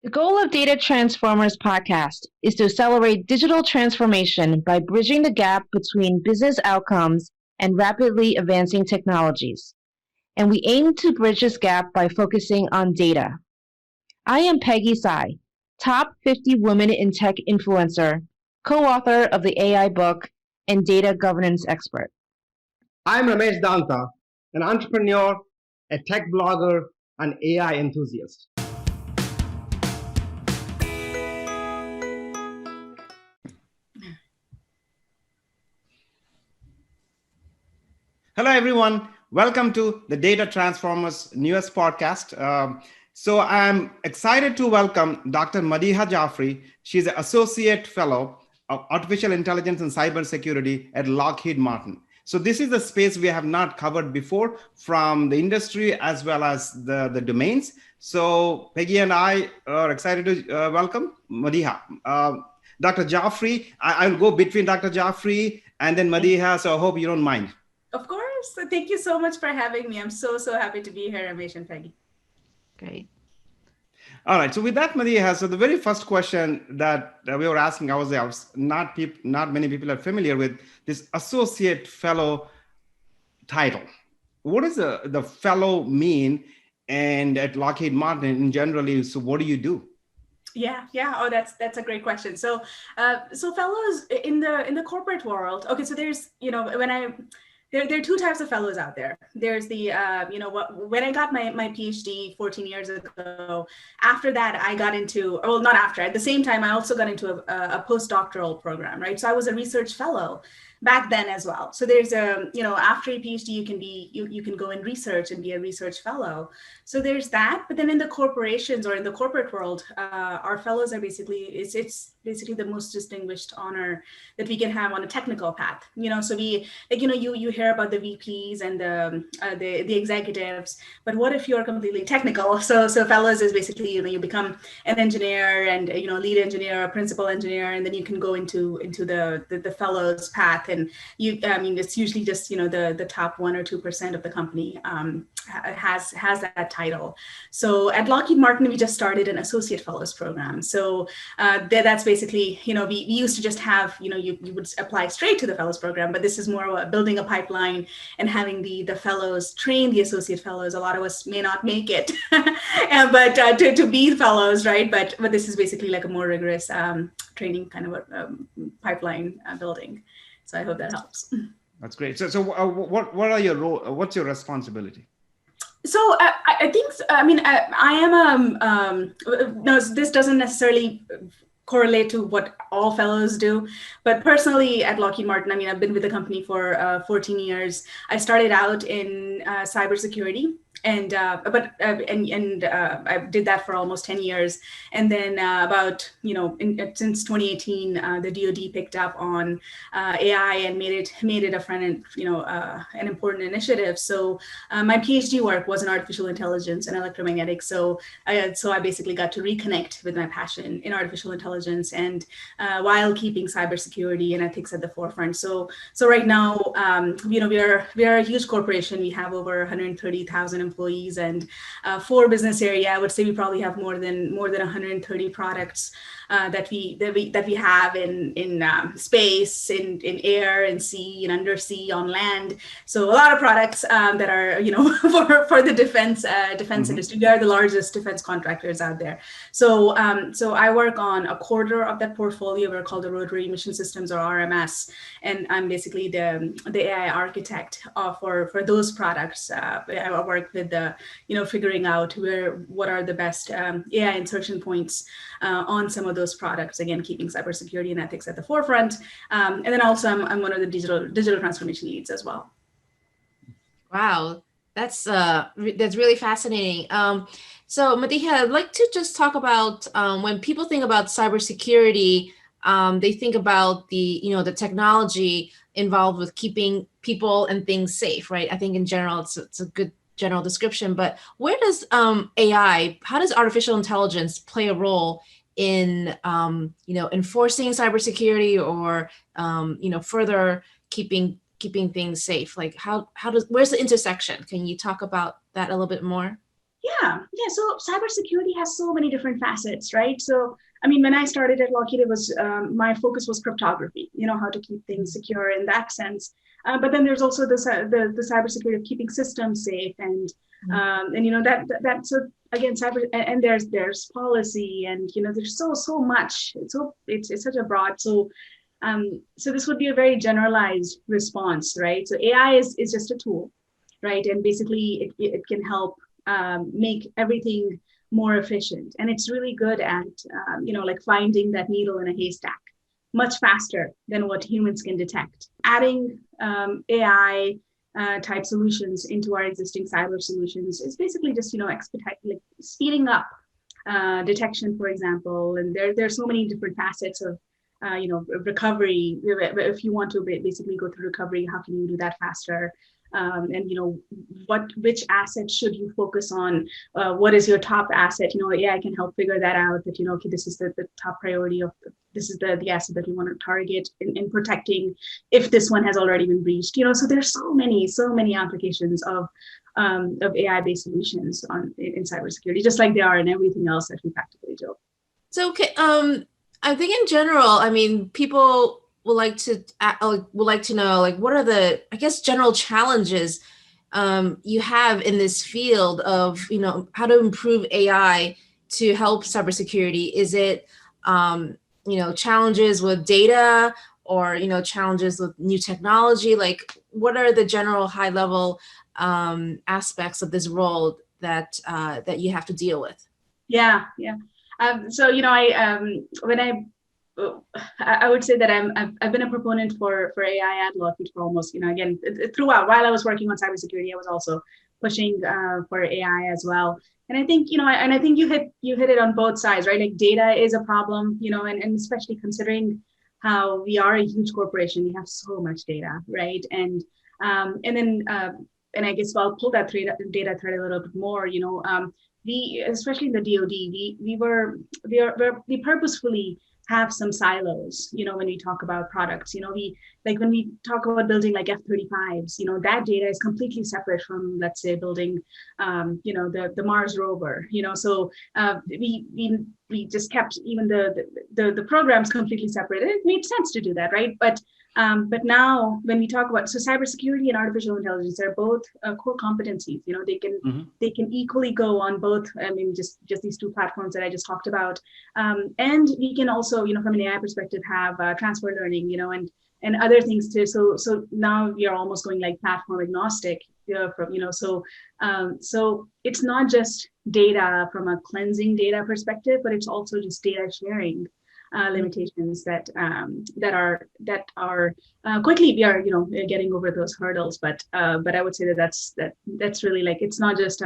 The goal of Data Transformers podcast is to accelerate digital transformation by bridging the gap between business outcomes and rapidly advancing technologies. And we aim to bridge this gap by focusing on data. I am Peggy Tsai, top 50 women in tech influencer, co-author of the AI book, and data governance expert. I'm Ramesh Danta, an entrepreneur, a tech blogger, and AI enthusiast. Hello, everyone. Welcome to the Data Transformers newest podcast. So I'm excited to welcome Dr. Madiha Jafri. She's an Associate Fellow of Artificial Intelligence and Cybersecurity at Lockheed Martin. So this is the space we have not covered before from the industry as well as the domains. So Peggy and I are excited to welcome Madiha. Dr. Jafri, I'll go between Dr. Jafri and then Madiha, so I hope you don't mind. Of course. Thank you so much for having me. I'm so happy to be here, Ramesh and Peggy. Great. All right. So with that, Madiha, so the very first question that we were asking ourselves, not many people are familiar with this associate fellow title. What does the fellow mean? And at Lockheed Martin, generally, so what do you do? Yeah. Oh, that's a great question. So fellows in the corporate world. Okay. So there's, there are two types of fellows out there. There's the, when I got my PhD 14 years ago, after that, I got into, well, not after, at the same time, I also got into a postdoctoral program, right? So I was a research fellow back then as well. So there's after a PhD, you can go in research and be a research fellow. So there's that. But then in the corporations or in the corporate world, our fellows are it's basically the most distinguished honor that we can have on a technical path. So we, you hear about the VPs and the executives, but what if you're completely technical? So fellows is basically, you become an engineer and, lead engineer, a principal engineer, and then you can go into the fellows path. And it's usually just, the top 1 or 2% of the company has that title. So at Lockheed Martin, we just started an associate fellows program. So that's basically, we used to just have, you would apply straight to the fellows program, but this is more about building a pipeline and having the fellows train the associate fellows. A lot of us may not make it, but to be fellows, right? But this is basically like a more rigorous training kind of a pipeline building. So I hope that helps. That's great. So what are your role? What's your responsibility? So I think, I am no, this doesn't necessarily correlate to what all fellows do, but personally at Lockheed Martin, I've been with the company for 14 years. I started out in cybersecurity. And I did that for almost 10 years. And then since 2018, the DoD picked up on AI and made it a front end, an important initiative. So my PhD work was in artificial intelligence and electromagnetics. So I basically got to reconnect with my passion in artificial intelligence and while keeping cybersecurity and ethics at the forefront. So right now, we are a huge corporation. We have over 130,000 employees and 4 business area. I would say we probably have more than 130 products that we have in space, in air, and sea, and undersea, on land. So a lot of products that are for the defense industry. We are the largest defense contractors out there. So I work on a quarter of that portfolio. We're called the Rotary Mission Systems, or RMS, and I'm basically the AI architect for those products. I work with figuring out what are the best AI insertion points on some of those products, again, keeping cybersecurity and ethics at the forefront. And then also I'm one of the digital transformation leads as well. Wow, that's really fascinating. So Madiha, I'd like to just talk about when people think about cybersecurity, they think about the technology involved with keeping people and things safe, right? I think in general, it's a good general description, but where does AI, how does artificial intelligence play a role in enforcing cybersecurity or further keeping things safe? Like where's the intersection? Can you talk about that a little bit more? Yeah. So cybersecurity has so many different facets, right? So, I mean, when I started at Lockheed, it was my focus was cryptography. How to keep things secure in that sense. But then there's also the cybersecurity of keeping systems safe, and that so again cyber and there's policy, and there's so much. It's such a broad so this would be a very generalized response, right? So AI is just a tool, right? And basically it can help make everything more efficient. And it's really good at, like finding that needle in a haystack much faster than what humans can detect. Adding AI type solutions into our existing cyber solutions is basically just, expedite, like speeding up detection, for example. And there's so many different facets of recovery. If you want to basically go through recovery, how can you do that faster? And which asset should you focus on? What is your top asset? AI can help figure that out. That okay, this is the top priority of this is the asset that we want to target in protecting. If this one has already been breached, so there's so many applications of AI based solutions in cybersecurity, just like there are in everything else that we practically do. So, okay, I think in general, I mean, people would like to know, like, what are the, I guess, general challenges you have in this field of, how to improve AI to help cybersecurity? Is it, challenges with data, or, challenges with new technology? Like, what are the general high level aspects of this role that you have to deal with? Yeah. So I would say that I've been a proponent for AI at Lockheed for almost, again, throughout. While I was working on cybersecurity, I was also pushing for AI as well. And I think, I think you hit it on both sides, right? Like data is a problem, and especially considering how we are a huge corporation, we have so much data, right? And then and I guess I'll pull that data thread a little bit more. We, especially in the DoD, we purposefully have some silos, when we talk about products. When we talk about building like F-35s, that data is completely separate from, let's say, building, the Mars rover. So we just kept even the programs completely separate. It made sense to do that, right? But now when we talk about, so cybersecurity and artificial intelligence are both core competencies. They can equally go on both. I mean, just these two platforms that I just talked about, and we can also, from an AI perspective, have transfer learning, and other things too. So now we are almost going like platform agnostic. So it's not just data from a cleansing data perspective, but it's also just data sharing limitations that are quickly we are getting over those hurdles. But I would say that's really, like, it's not just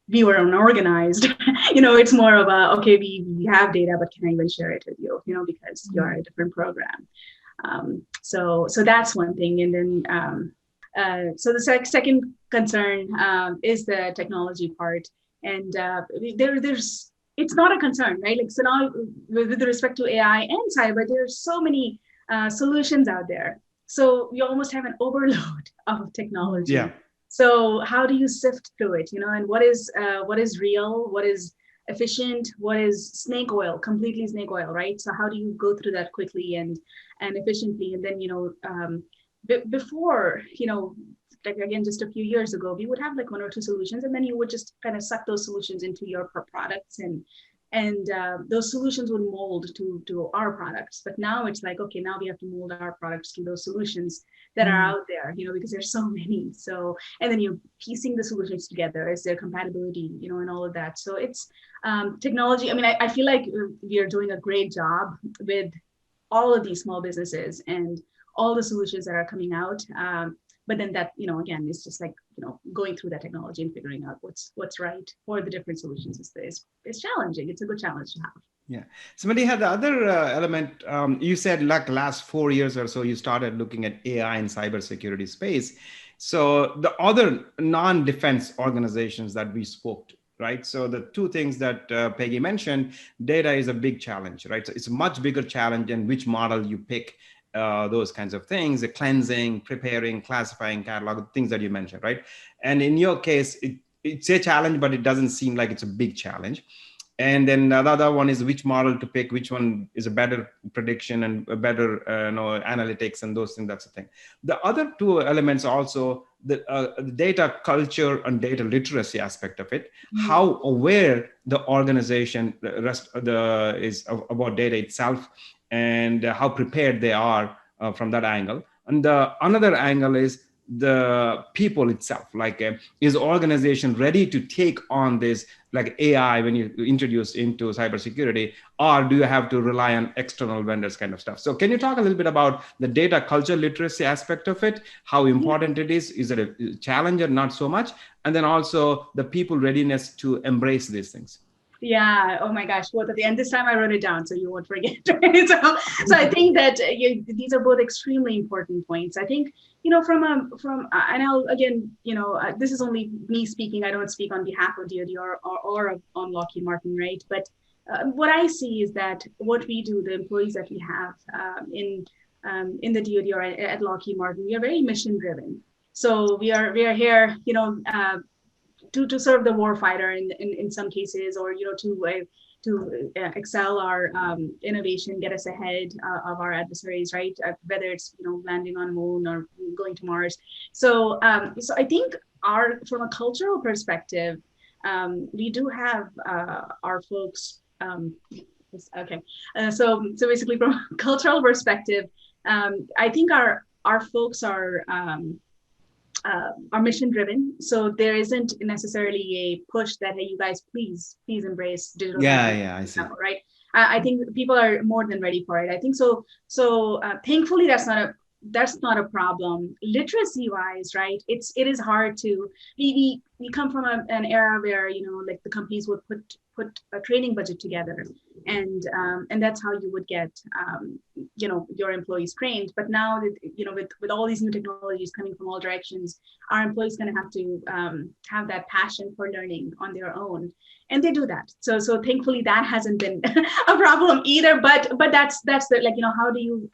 we were unorganized. It's more of a, okay, we have data, but can I even share it with you? Because you're a different program. So that's one thing. And then so the second concern is the technology part. And there's it's not a concern, right? Like, so now with respect to AI and cyber, there's so many solutions out there. So you almost have an overload of technology. Yeah. So how do you sift through it? And what is real? What is efficient? What is snake oil? Completely snake oil, right? So how do you go through that quickly and efficiently? And then before, like, again, just a few years ago, we would have like one or two solutions, and then you would just kind of suck those solutions into your products, and those solutions would mold to our products. But now it's like, okay, now we have to mold our products to those solutions that are out there, because there's so many. So, and then you're piecing the solutions together. Is there compatibility, and all of that. So it's technology. I mean, I feel like we are doing a great job with all of these small businesses and all the solutions that are coming out. But then that, again, it's just like, going through that technology and figuring out what's right for the different solutions is challenging. It's a good challenge to have. Yeah. Somebody had the other element. You said like last 4 years or so, you started looking at AI and cybersecurity space. So the other non-defense organizations that we spoke to, right? So the two things that Peggy mentioned, data is a big challenge, right? So it's a much bigger challenge in which model you pick. Those kinds of things, the cleansing, preparing, classifying, catalog, things that you mentioned, right? And in your case, it's a challenge, but it doesn't seem like it's a big challenge. And then the other one is which model to pick, which one is a better prediction and a better analytics and those things. That's the thing. The other two elements also, the data culture and data literacy aspect of it, how aware the organization is about data itself, and how prepared they are from that angle. And the another angle is the people itself, like is organization ready to take on this, like AI, when you introduce into cybersecurity, or do you have to rely on external vendors kind of stuff? So can you talk a little bit about the data culture literacy aspect of it, how important it is it a challenge or not so much, and then also the people readiness to embrace these things? Yeah. Oh my gosh. Both of the, and this time I wrote it down so you won't forget. Right? So I think that these are both extremely important points. I think, and I'll again, this is only me speaking. I don't speak on behalf of DoD or on Lockheed Martin, right? But what I see is that what we do, the employees that we have in the DoD or at Lockheed Martin, we are very mission driven. So we are here, to serve the warfighter in some cases, or to excel our innovation, get us ahead of our adversaries, right? Whether it's landing on moon or going to Mars. So I think from a cultural perspective, we do have our folks. Okay, so basically from a cultural perspective, I think our folks are mission driven. So there isn't necessarily a push that, hey, you guys, please embrace digital. Yeah, I see. Right. I think people are more than ready for it. I think so. So thankfully, that's not a problem. Literacy wise, right? It is hard to. We come from an era where like the companies would put a training budget together, and that's how you would get your employees trained. But now with all these new technologies coming from all directions, our employees going to have to have that passion for learning on their own, and they do that. So thankfully that hasn't been a problem either. But that's the how do you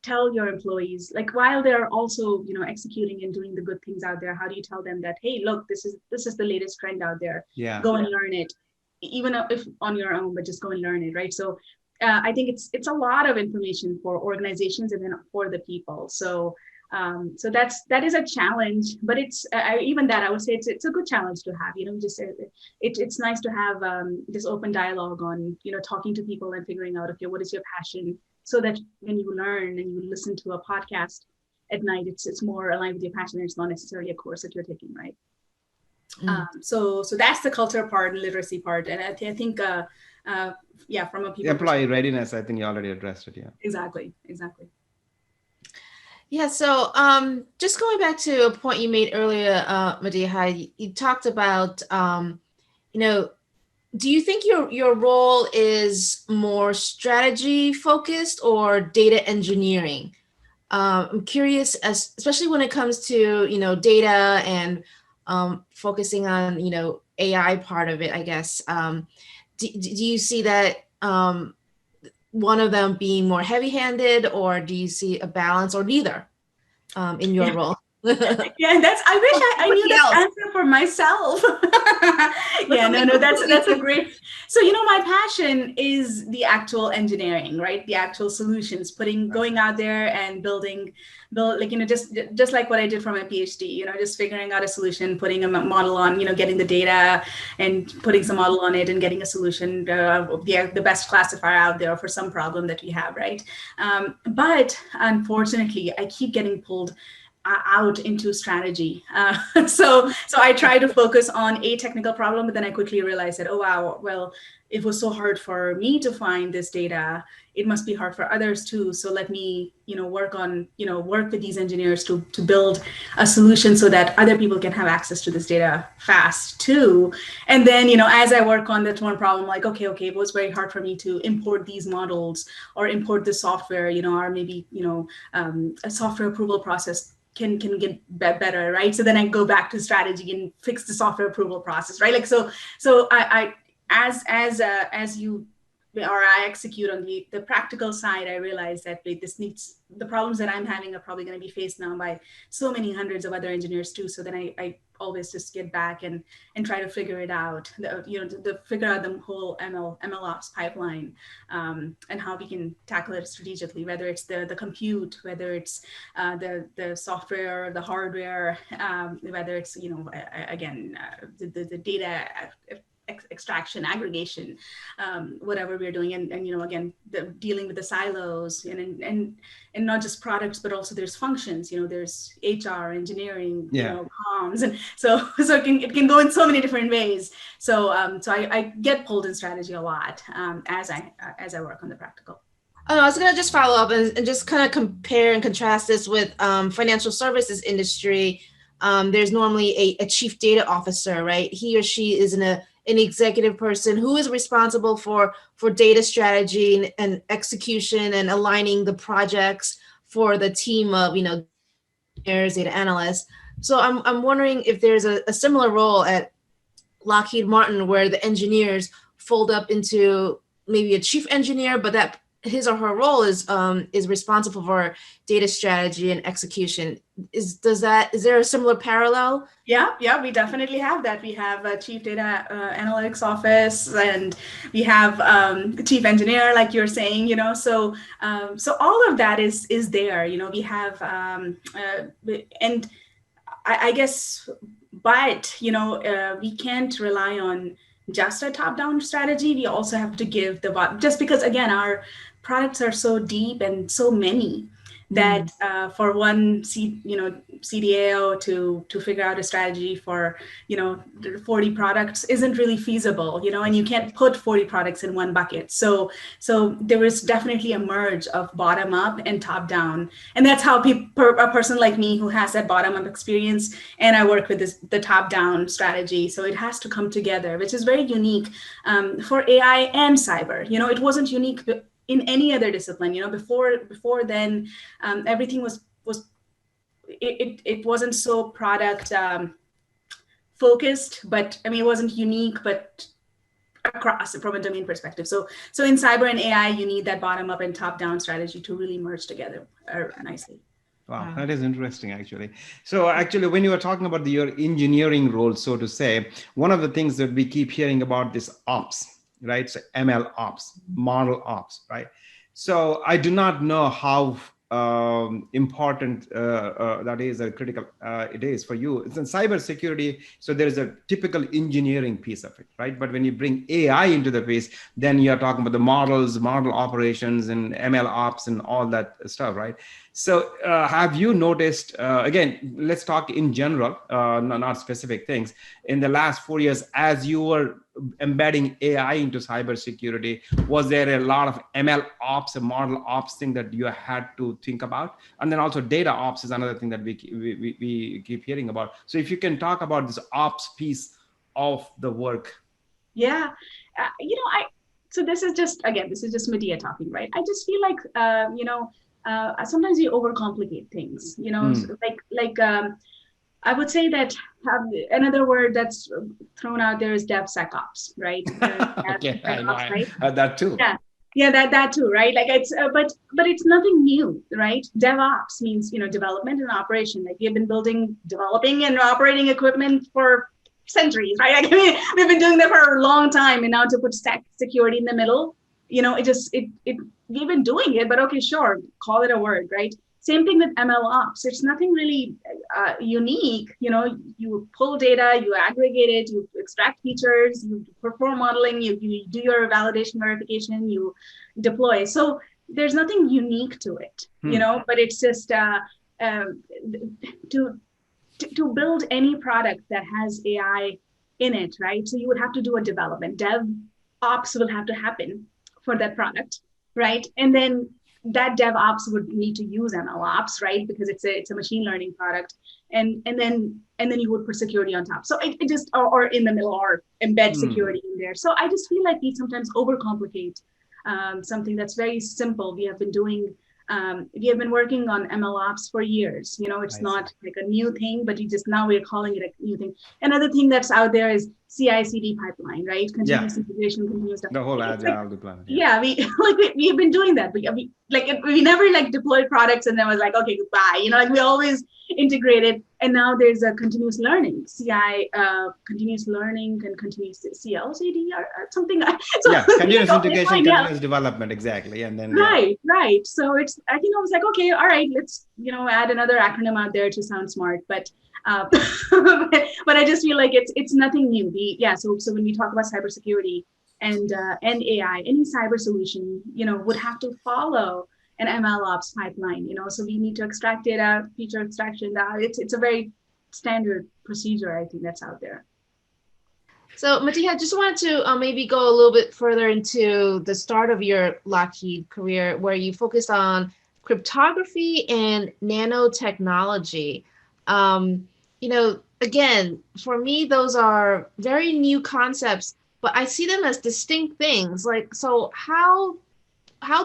tell your employees, like, while they're also executing and doing the good things out there, how do you tell them that, hey, look, this is the latest trend out there, go and learn it, even if on your own, but just go and learn it, right? So I think it's a lot of information for organizations and then for the people. So that is a challenge, but it's even that I would say it's a good challenge to have. Just it's nice to have this open dialogue on talking to people and figuring out, okay, what is your passion, so that when you learn and you listen to a podcast at night, it's more aligned with your passion, and it's not necessarily a course that you're taking, right? So that's the culture part and literacy part, and I think from a people employee readiness, I think you already addressed it. Yeah, exactly. Yeah, so just going back to a point you made earlier, Madiha, you talked about do you think your role is more strategy focused or data engineering? I'm curious, especially when it comes to data and focusing on AI part of it, I guess. Do you see that one of them being more heavy-handed, or do you see a balance, or neither in your role? Yeah, I wish I knew that answer for myself. Yeah, no, that's a great. So my passion is the actual engineering, right? The actual solutions, going out there and build just like what I did for my PhD. Just figuring out a solution, putting a model on, getting the data and putting some model on it and getting a solution, the best classifier out there for some problem that we have, right? But unfortunately, I keep getting pulled out into strategy. So I try to focus on a technical problem, but then I quickly realized that, oh, wow, well, it was so hard for me to find this data. It must be hard for others too. So let me, work with these engineers to build a solution so that other people can have access to this data fast too. And then, as I work on that one problem, like, okay, it was very hard for me to import these models or import the software, or maybe, a software approval process can get better, right? So then I go back to strategy and fix the software approval process, right? Like so I as you or I execute on the practical side, I realize that wait, this needs the problems that I'm having are probably going to be faced now by so many hundreds of other engineers too. So then I always just get back and try to figure it out, figure out the whole ML ops pipeline, and how we can tackle it strategically, whether it's the compute, whether it's the software, the hardware, whether it's, again, the data extraction, aggregation, whatever we're doing, and again, dealing with the silos, and not just products, but also there's functions. There's HR, engineering, comms, and so it can go in so many different ways. So I get pulled in strategy a lot as I work on the practical. Oh, I was going to just follow up and just kind of compare and contrast this with financial services industry. There's normally a chief data officer, right? He or she is an executive person who is responsible for data strategy and execution and aligning the projects for the team of, engineers, data analysts. So I'm wondering if there's a similar role at Lockheed Martin where the engineers fold up into maybe a chief engineer, but that his or her role is responsible for data strategy and execution. Is there a similar parallel? Yeah, we definitely have that. We have a chief data analytics office, and we have chief engineer, like you're saying. So all of that is there. We have and I guess, but we can't rely on just a top-down strategy. We also have to give just because, again, our products are so deep and so many that for one CDAO to figure out a strategy for 40 products isn't really feasible, and you can't put 40 products in one bucket. So there is definitely a merge of bottom up and top down, and that's how a person like me who has that bottom up experience, and I work with the top down strategy. So it has to come together, which is very unique for AI and cyber. It wasn't unique in any other discipline. Before then, everything was it wasn't so product focused, but I mean, it wasn't unique, but across from a domain perspective. So in cyber and AI, you need that bottom up and top down strategy to really merge together nicely. Wow, that is interesting, actually. So actually, when you were talking about your engineering role, so to say, one of the things that we keep hearing about is ops, right? So ML ops, model ops, right? So I do not know how important that is, critical it is for you. It's in cybersecurity, so there is a typical engineering piece of it, right? But when you bring AI into the piece, then you're talking about the models, model operations, and ML ops, and all that stuff, right? So have you noticed, again, let's talk in general, not specific things, in the last 4 years, as you were embedding AI into cybersecurity, was there a lot of ML ops and model ops thing that you had to think about? And then also data ops is another thing that we keep hearing about. So if you can talk about this ops piece of the work. Yeah, so this is just Madiha talking, right? I just feel like, sometimes you overcomplicate things, I would say that another word that's thrown out there is DevSecOps, right? Okay, I know, right? That too. Yeah, that too, right? Like it's, but it's nothing new, right? DevOps means development and operation. Like we've been developing and operating equipment for centuries, right? Like, I mean, we've been doing that for a long time, and now to put stack security in the middle, we've been doing it, but okay, sure, call it a word, right? Same thing with ML ops. It's nothing really unique. You pull data, you aggregate it, you extract features, you perform modeling, you do your validation verification, you deploy. So there's nothing unique to it, but it's just to build any product that has AI in it, right? So you would have to do a development. DevOps will have to happen for that product, right? And then that DevOps would need to use MLOps, right? Because it's a machine learning product, and then you would put security on top. So it just or in the middle, or embed security in there. So I just feel like we sometimes overcomplicate something that's very simple. We have been doing We have been working on ML ops for years. It's not like a new thing, but now we're calling it a new thing. Another thing that's out there is CI/CD pipeline, right? Continuous integration, continuous stuff. The whole It's agile deployment. yeah, we we've been doing that. We never deployed products and then was like, okay, goodbye. We always integrated, and now there's a continuous learning, CI, continuous learning, and continuous CLCD or something. So yeah, continuous integration, continuous yeah. development, exactly, and then Right. So I was like, okay, all right, let's add another acronym out there to sound smart, but. But I just feel like it's nothing new. So when we talk about cybersecurity and AI, any cyber solution, would have to follow an ML ops pipeline. So we need to extract data, feature extraction. It's a very standard procedure, I think, that's out there. So Madiha, just wanted to maybe go a little bit further into the start of your Lockheed career, where you focused on cryptography and nanotechnology. Again, for me, those are very new concepts, but I see them as distinct things. So how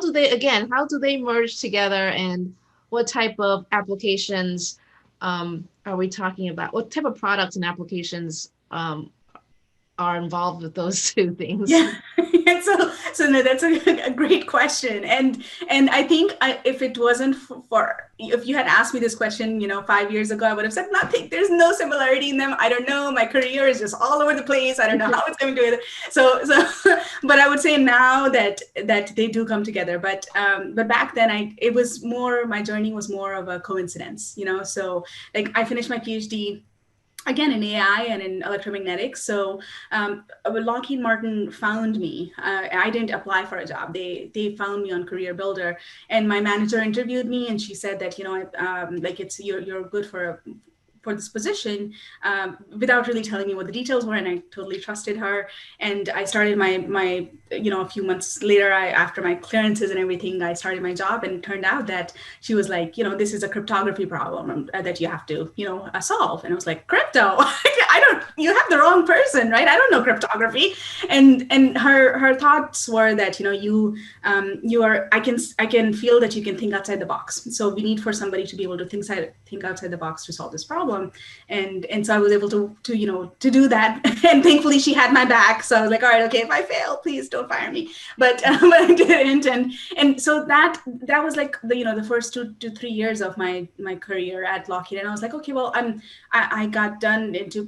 do they merge together, and what type of applications are we talking about? What type of products and applications are involved with those two things? Yeah. So no, that's a great question, and I think if it wasn't if you had asked me this question 5 years ago, I would have said nothing. There's no similarity in them. I don't know, my career is just all over the place. I don't know how it's going to do it. So but I would say now that they do come together, but back then my journey was more of a coincidence. So I finished my PhD again in AI and in electromagnetics. So Lockheed Martin found me. I didn't apply for a job. They found me on Career Builder, and my manager interviewed me, and she said that you're good for this position, without really telling me what the details were, and I totally trusted her. And I started my a few months later, after my clearances and everything, I started my job, and it turned out that she was like, this is a cryptography problem that you have to solve. And I was like, crypto? You have the wrong person, right? I don't know cryptography. And her thoughts were that I can feel that you can think outside the box. So we need for somebody to be able to think outside the box to solve this problem. And so I was able to do that. And thankfully she had my back. So I was like, all right, okay, if I fail, please don't fire me. But I didn't. And so that was like the first 2 to 3 years of my career at Lockheed. And I was like, okay, well, I got done into,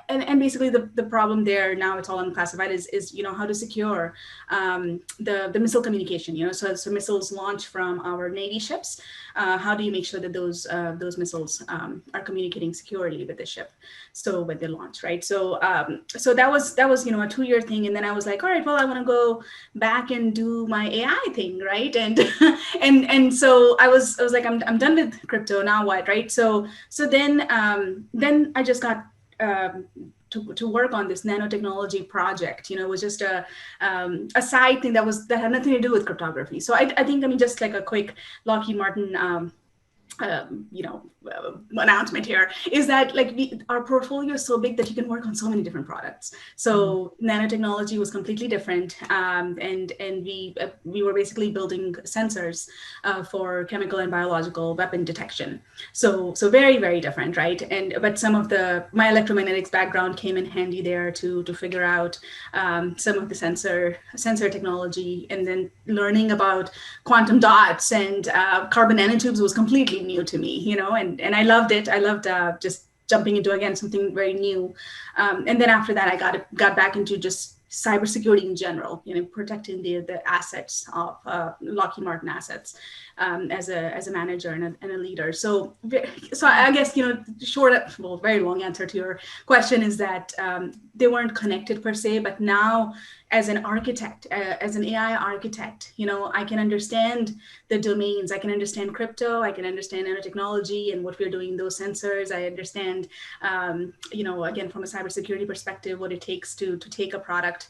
and basically the problem there, now it's all unclassified, is how to secure the missile communication. So missiles launch from our Navy ships. How do you make sure that those missiles are communicating securely with the ship, so when they launch, right? So that was a 2-year thing, and then I was like, all right, well, I want to go back and do my AI thing, right? And and so I was like, I'm done with crypto, now what, right? So then I just got to work on this nanotechnology project. It was just a side thing that had nothing to do with cryptography. So I think, just like a quick Lockheed Martin announcement here is that our portfolio is so big that you can work on so many different products. So nanotechnology was completely different, and we were basically building sensors for chemical and biological weapon detection. So very, very different, right? But some of my electromagnetics background came in handy there to figure out some of the sensor technology, and then learning about quantum dots and carbon nanotubes was completely new to me, and I loved it. I loved just jumping into, again, something very new. And then after that, I got back into just cybersecurity in general, protecting the assets of Lockheed Martin assets, as a manager and a leader. So I guess, very long answer to your question is that they weren't connected per se, but now as an architect, as an AI architect, I can understand the domains. I can understand crypto. I can understand nanotechnology and what we're doing in those sensors. I understand, again, from a cybersecurity perspective, what it takes to take a product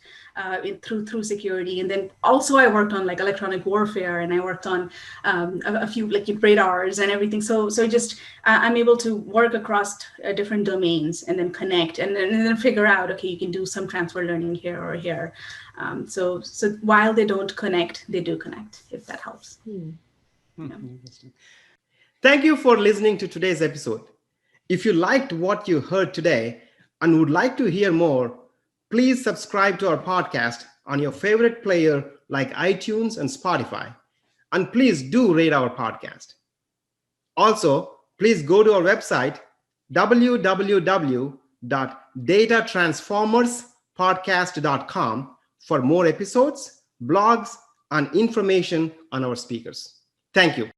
through security. And then also I worked on electronic warfare, and I worked on a few radars and everything. So just I'm able to work across different domains and then connect and then figure out, okay, you can do some transfer learning here or here. So while they don't connect, they do connect, if that helps. Thank you for listening to today's episode. If you liked what you heard today and would like to hear more, please subscribe to our podcast on your favorite player like iTunes and Spotify. And please do rate our podcast. Also, please go to our website, www.datatransformerspodcast.com, for more episodes, blogs, and information on our speakers. Thank you.